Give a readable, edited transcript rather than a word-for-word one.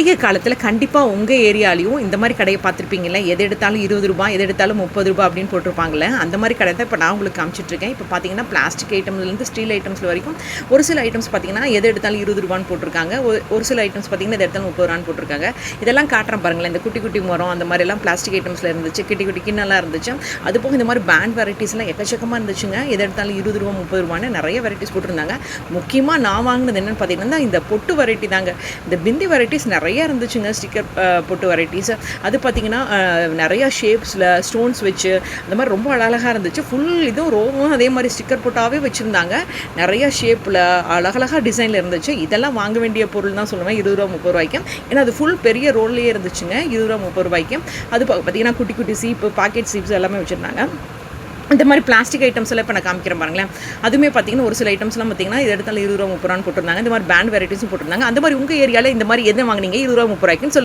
பண்டிகை காலத்தில் கண்டிப்பாக உங்கள் ஏரியாலையும் இந்த மாதிரி கடையை பார்த்துருப்பீங்களே, எது எடுத்தாலும் ரூ. 20, எது எடுத்தாலும் ரூ. 30 அப்படின்னு போட்டிருப்பாங்களே, அந்த மாதிரி கடை தான் இப்போ நான் உங்களுக்கு காமிச்சிட்ருக்கேன். இப்போ பார்த்தீங்கன்னா பிளாஸ்டிக் ஐட்டம்லேருந்து ஸ்டீல் ஐட்டம்ஸில் வரைக்கும் ஒரு சில ஐட்டம்ஸ் பார்த்தீங்கன்னா எது எடுத்தாலும் ரூ. 20 போட்டிருக்காங்க. ஒரு சில ஐட்டம்ஸ் பார்த்தீங்கன்னா எது எடுத்தாலும் ரூ. 30 போட்டிருக்காங்க. இதெல்லாம் காட்டுறேன் பாருங்களேன். இந்த குட்டி குட்டி மரம் அந்த மாதிரிலாம் பிளாஸ்டிக் ஐட்டம்ஸில் இருந்துச்சு, குட்டி குட்டி கிண்ணெல்லாம் இருந்துச்சு. அது போக இந்த மாதிரி பேண்ட் வெரைட்டிஸ்லாம் எக்கச்சக்கமாக இருந்துச்சுங்க. எது எடுத்தாலும் ரூ. 20 30 நிறைய வெரைட்டிஸ் போட்டிருந்தாங்க. முக்கியமாக நான் வாங்கினது என்னென்னு பார்த்தீங்கன்னா இந்த பொட்டு வெரைட்டி தாங்க. இந்த பிந்தி வெரைட்டிஸ் நிறைய இருந்துச்சுங்க. ஸ்டிக்கர் பொட்டு வெரைட்டிஸ் அது பார்த்திங்கன்னா நிறையா ஷேப்ஸில் ஸ்டோன்ஸ் வச்சு அந்த மாதிரி ரொம்ப அழகாக இருந்துச்சு. ஃபுல் இதுவும் ரோவும் அதே மாதிரி ஸ்டிக்கர் பொட்டாகவே வச்சுருந்தாங்க. நிறையா ஷேப்பில் அழகழகாக டிசைனில் இருந்துச்சு. இதெல்லாம் வாங்க வேண்டிய பொருள் தான் சொல்லுவேன். ரூ. 20 ஏன்னா அது ஃபுல் பெரிய ரோல்லையே இருந்துச்சுங்க. ரூ. 20 அது பார்த்திங்கன்னா குட்டி குட்டி சீப்பு, பாக்கெட் சீப்ஸ் எல்லாமே வச்சுருந்தாங்க. இந்த மாதிரி பிளாஸ்டிக் ஐட்டம்ஸ் எல்லாம் இப்போ நான் காமிக்கிறேன் பாருங்களேன். அதுவுமே பார்த்தீங்கன்னா ஒரு சில ஐட்டம்ஸ்லாம் பார்த்தீங்கன்னா இது இடத்துல ரூ. 20 போட்டிருந்தாங்க. இந்த மாதிரி பேண்ட் வெரைட்டிஸும் போட்டிருந்தாங்க. அந்த மாதிரி உங்கள் ஏரியாவில் இந்த மாதிரி எது வாங்கினீங்க ரூ. 20 சொல்லி